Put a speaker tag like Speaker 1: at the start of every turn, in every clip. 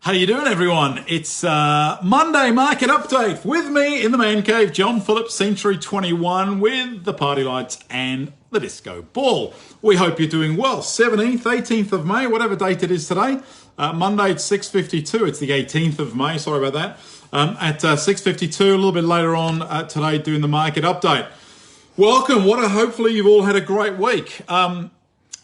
Speaker 1: How you doing, everyone? It's Monday market update with me in the man cave, John Phillips, Century 21, with the party lights and the disco ball. We hope you're doing well. 17th, 18th of May, whatever date it is today. Monday, it's 6:52. It's the 18th of May. Sorry about that. At 6:52, a little bit later on today, doing the market update. Welcome. Hopefully you've all had a great week.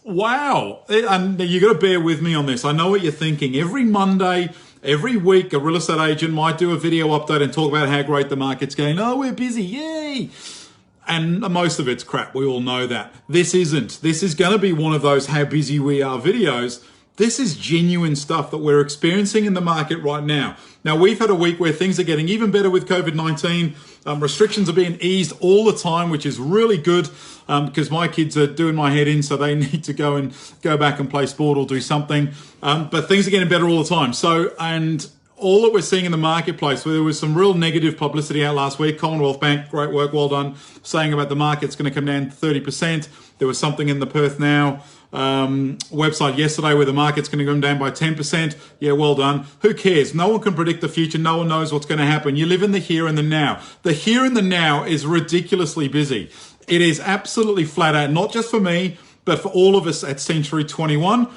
Speaker 1: Wow. And you got to bear with me on this. I know what you're thinking. Every Monday, every week, a real estate agent might do a video update and talk about how great the market's going. Oh, we're busy. Yay. And most of it's crap. We all know that. This isn't. This is going to be one of those how busy we are videos. This is genuine stuff that we're experiencing in the market right now. Now, we've had a week where things are getting even better with COVID-19. Restrictions are being eased all the time, which is really good because my kids are doing my head in, so they need to go back and play sport or do something. But things are getting better all the time. And all that we're seeing in the marketplace, where there was some real negative publicity out last week, Commonwealth Bank, great work, well done, saying about the market's going to come down 30%. There was something in the Perth Now website yesterday where the market's going to come down by 10%. Yeah, well done. Who cares? No one can predict the future. No one knows what's going to happen. You live in the here and the now. The here and the now is ridiculously busy. It is absolutely flat out, not just for me, but for all of us at Century 21.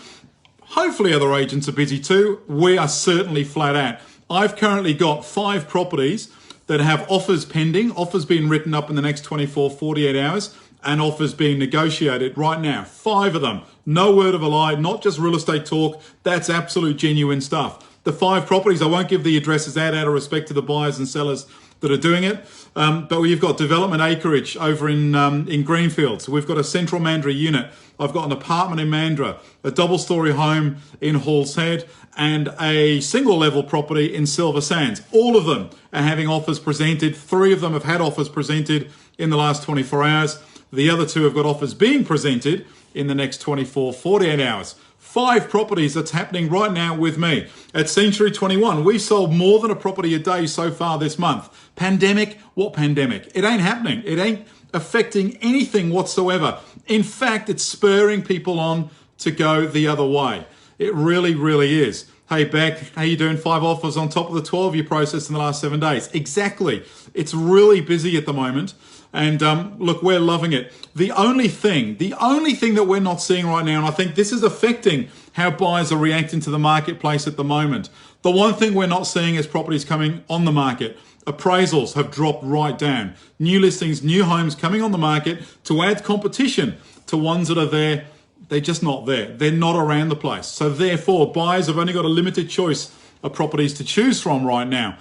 Speaker 1: Hopefully other agents are busy too. We are certainly flat out. I've currently got 5 properties that have offers pending, offers being written up in the next 24, 48 hours, and offers being negotiated right now. 5 of them. No word of a lie, not just real estate talk. That's absolute genuine stuff. The 5 properties, I won't give the addresses out of respect to the buyers and sellers that are doing it. But we've got development acreage over in Greenfields. We've got a central Mandurah unit. I've got an apartment in Mandurah, a double-story home in Halls Head, and a single-level property in Silver Sands. All of them are having offers presented. 3 of them have had offers presented in the last 24 hours. The other 2 have got offers being presented in the next 24, 48 hours. 5 properties that's happening right now with me. At Century 21, we've sold more than a property a day so far this month. Pandemic? What pandemic? It ain't happening. It ain't affecting anything whatsoever. In fact, it's spurring people on to go the other way. It really, really is. Hey, Beck, how you doing? 5 offers on top of the 12 you processed in the last 7 days. Exactly. It's really busy at the moment. And look, we're loving it. The only thing that we're not seeing right now, and I think this is affecting how buyers are reacting to the marketplace at the moment. The one thing we're not seeing is properties coming on the market. Appraisals have dropped right down. New listings, new homes coming on the market to add competition to ones that are there. They're just not there. They're not around the place. So therefore, buyers have only got a limited choice of properties to choose from right now.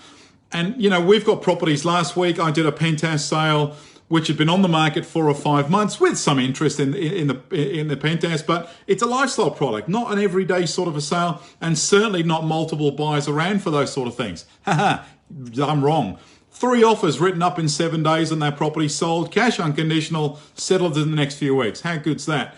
Speaker 1: And, you know, we've got properties. Last week, I did a penthouse sale, which had been on the market 4 or 5 months with some interest in the penthouse, but it's a lifestyle product, not an everyday sort of a sale, and certainly not multiple buyers around for those sort of things. Haha, I'm wrong. 3 offers written up in 7 days on that property, sold, cash unconditional, settled in the next few weeks. How good's that?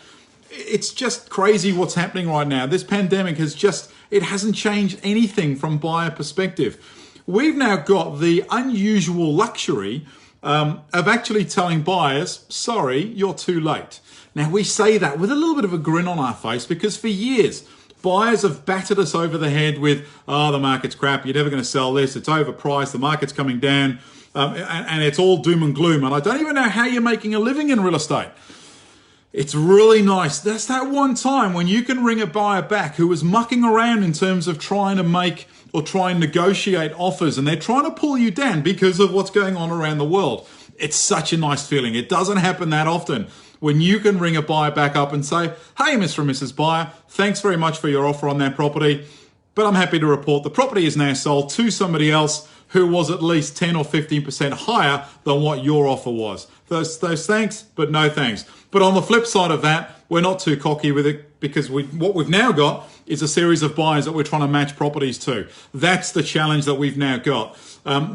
Speaker 1: It's just crazy what's happening right now. This pandemic it hasn't changed anything from buyer perspective. We've now got the unusual luxury of actually telling buyers, sorry, you're too late. Now, we say that with a little bit of a grin on our face because for years, buyers have battered us over the head with, oh, the market's crap, you're never going to sell this, it's overpriced, the market's coming down, and it's all doom and gloom. And I don't even know how you're making a living in real estate. It's really nice. That's that one time when you can ring a buyer back who was mucking around in terms of trying to make or try and negotiate offers, and they're trying to pull you down because of what's going on around the world. It's such a nice feeling. It doesn't happen that often when you can ring a buyer back up and say, hey, Mr. and Mrs. Buyer, thanks very much for your offer on that property, but I'm happy to report the property is now sold to somebody else who was at least 10 or 15% higher than what your offer was. Those thanks, but no thanks. But on the flip side of that, we're not too cocky with it because what we've now got is a series of buyers that we're trying to match properties to. That's the challenge that we've now got.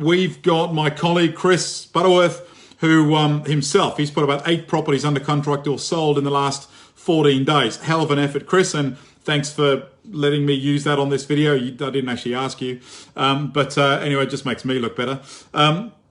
Speaker 1: We've got my colleague, Chris Butterworth, who himself, he's put about 8 properties under contract or sold in the last 14 days. Hell of an effort, Chris, and thanks for letting me use that on this video. I didn't actually ask you. But anyway, it just makes me look better.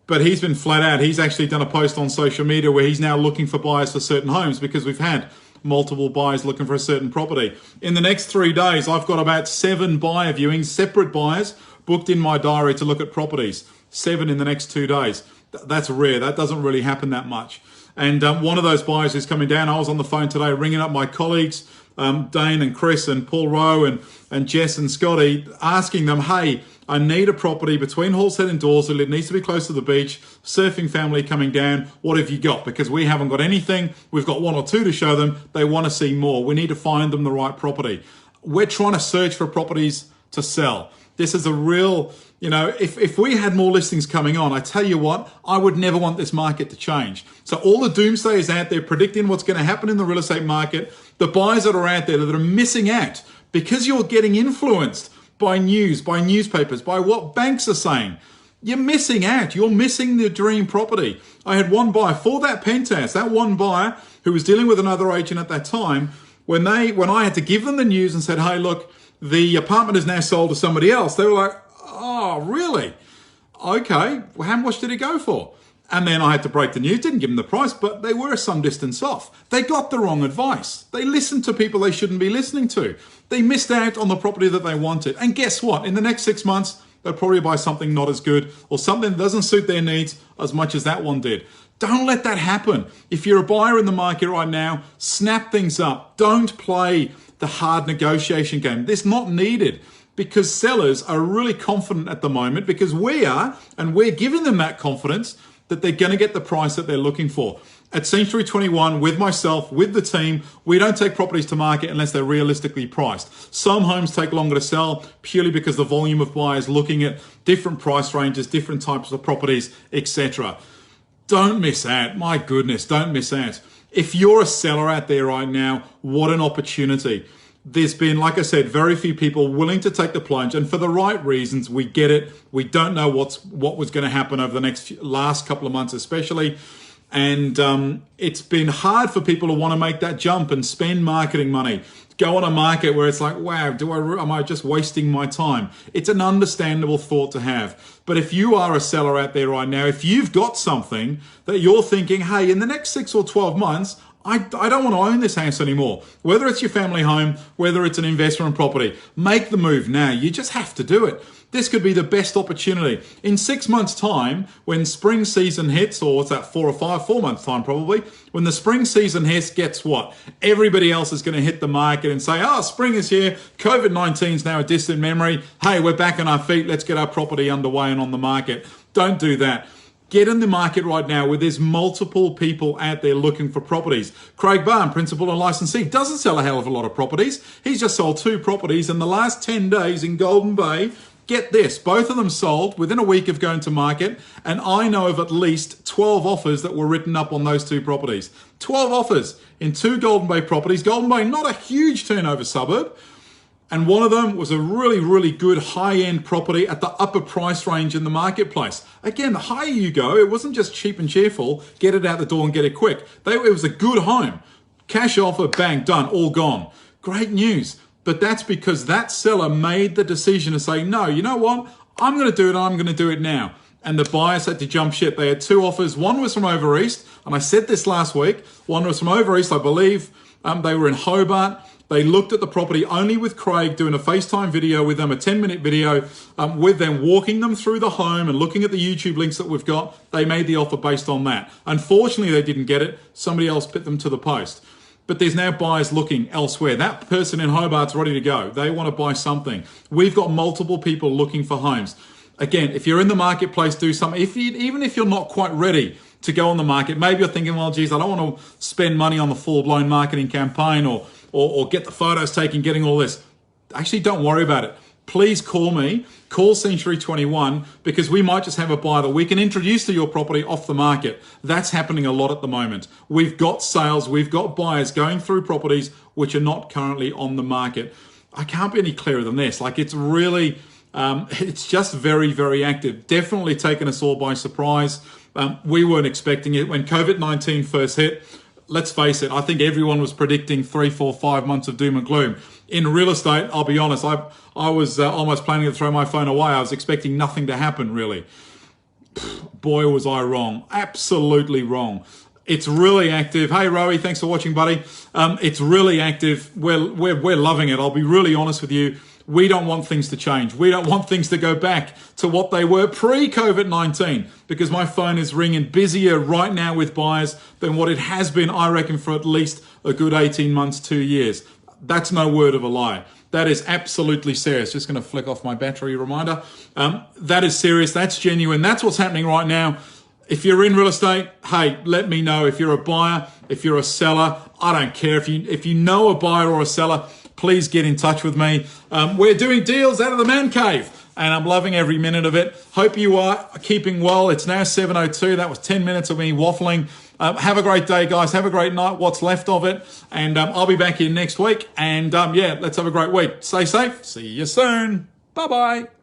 Speaker 1: But he's been flat out. He's actually done a post on social media where he's now looking for buyers for certain homes because we've had multiple buyers looking for a certain property. In the next 3 days, I've got about 7 buyer viewings, separate buyers, booked in my diary to look at properties. 7 in the next 2 days. That's rare. That doesn't really happen that much. And one of those buyers is coming down. I was on the phone today ringing up my colleagues, Dane and Chris and Paul Rowe and Jess and Scotty, asking them, hey, I need a property between Halshead and Dawesville. It needs to be close to the beach. Surfing family coming down. What have you got? Because we haven't got anything. We've got 1 or 2 to show them. They want to see more. We need to find them the right property. We're trying to search for properties to sell. This is a real, if we had more listings coming on, I tell you what, I would never want this market to change. So all the doomsayers out there predicting what's going to happen in the real estate market, the buyers that are out there that are missing out because you're getting influenced by news, by newspapers, by what banks are saying. You're missing out. You're missing the dream property. I had one buyer for that penthouse, that one buyer who was dealing with another agent at that time, when I had to give them the news and said, hey, look, the apartment is now sold to somebody else. They were like, oh, really? Okay, well, how much did it go for? And then I had to break the news, didn't give them the price, but they were some distance off. They got the wrong advice. They listened to people they shouldn't be listening to. They missed out on the property that they wanted. And guess what? In the next 6 months, they'll probably buy something not as good or something that doesn't suit their needs as much as that one did. Don't let that happen. If you're a buyer in the market right now, snap things up. Don't play the hard negotiation game. It's not needed because sellers are really confident at the moment because we are, and we're giving them that confidence that they're going to get the price that they're looking for. At Century 21, with myself, with the team, we don't take properties to market unless they're realistically priced. Some homes take longer to sell purely because the volume of buyers looking at different price ranges, different types of properties, etc. Don't miss out. My goodness, don't miss out. If you're a seller out there right now, what an opportunity. There's been, like I said, very few people willing to take the plunge, and for the right reasons. We get it. We don't know what was going to happen over the last couple of months especially. And it's been hard for people to want to make that jump and spend marketing money. Go on a market where it's like, wow, am I just wasting my time? It's an understandable thought to have. But if you are a seller out there right now, if you've got something that you're thinking, hey, in the next 6 or 12 months, I don't want to own this house anymore. Whether it's your family home, whether it's an investment property, make the move now. You just have to do it. This could be the best opportunity. In 6 months' time, when spring season hits, or what's that, 4 months' time probably, when the spring season hits, guess what? Everybody else is going to hit the market and say, oh, spring is here. COVID-19 is now a distant memory. Hey, we're back on our feet. Let's get our property underway and on the market. Don't do that. Get in the market right now where there's multiple people out there looking for properties. Craig Barn, principal and licensee, doesn't sell a hell of a lot of properties. He's just sold 2 properties in the last 10 days in Golden Bay. Get this, both of them sold within a week of going to market, and I know of at least 12 offers that were written up on those 2 properties. 12 offers in 2 Golden Bay properties. Golden Bay, not a huge turnover suburb, and one of them was a really, really good high-end property at the upper price range in the marketplace. Again, the higher you go, it wasn't just cheap and cheerful, get it out the door and get it quick. It was a good home. Cash offer, bang, done, all gone. Great news. But that's because that seller made the decision to say, no, you know what? I'm going to do it. I'm going to do it now. And the buyers had to jump ship. They had 2 offers. One was from over east. And I said this last week. One was from over east, I believe. They were in Hobart. They looked at the property only with Craig, doing a FaceTime video with them, a 10-minute video with them, walking them through the home and looking at the YouTube links that we've got. They made the offer based on that. Unfortunately, they didn't get it. Somebody else put them to the post. But there's now buyers looking elsewhere. That person in Hobart's ready to go. They want to buy something. We've got multiple people looking for homes. Again, if you're in the marketplace, do something. Even if you're not quite ready to go on the market, maybe you're thinking, well, geez, I don't want to spend money on the full-blown marketing campaign or get the photos taken, getting all this. Actually, don't worry about it. Please call me, call Century 21, because we might just have a buyer that we can introduce to your property off the market. That's happening a lot at the moment. We've got sales, we've got buyers going through properties which are not currently on the market. I can't be any clearer than this. Like, it's really, it's just very, very active. Definitely taken us all by surprise. We weren't expecting it. When COVID-19 first hit, let's face it, I think everyone was predicting 3, 4, 5 months of doom and gloom. In real estate, I'll be honest, I was almost planning to throw my phone away. I was expecting nothing to happen, really. Boy, was I wrong. Absolutely wrong. It's really active. Hey, Rowie, thanks for watching, buddy. It's really active. We're loving it. I'll be really honest with you. We don't want things to change. We don't want things to go back to what they were pre-COVID-19, because my phone is ringing busier right now with buyers than what it has been, I reckon, for at least a good 18 months, 2 years. That's no word of a lie. That is absolutely serious. Just going to flick off my battery reminder. That is serious. That's genuine. That's what's happening right now. If you're in real estate, hey, let me know. If you're a buyer, if you're a seller, I don't care. If you know a buyer or a seller, please get in touch with me. We're doing deals out of the man cave, and I'm loving every minute of it. Hope you are keeping well. It's now 7:02. That was 10 minutes of me waffling. Have a great day, guys. Have a great night, what's left of it. And I'll be back here next week. And yeah, let's have a great week. Stay safe. See you soon. Bye-bye.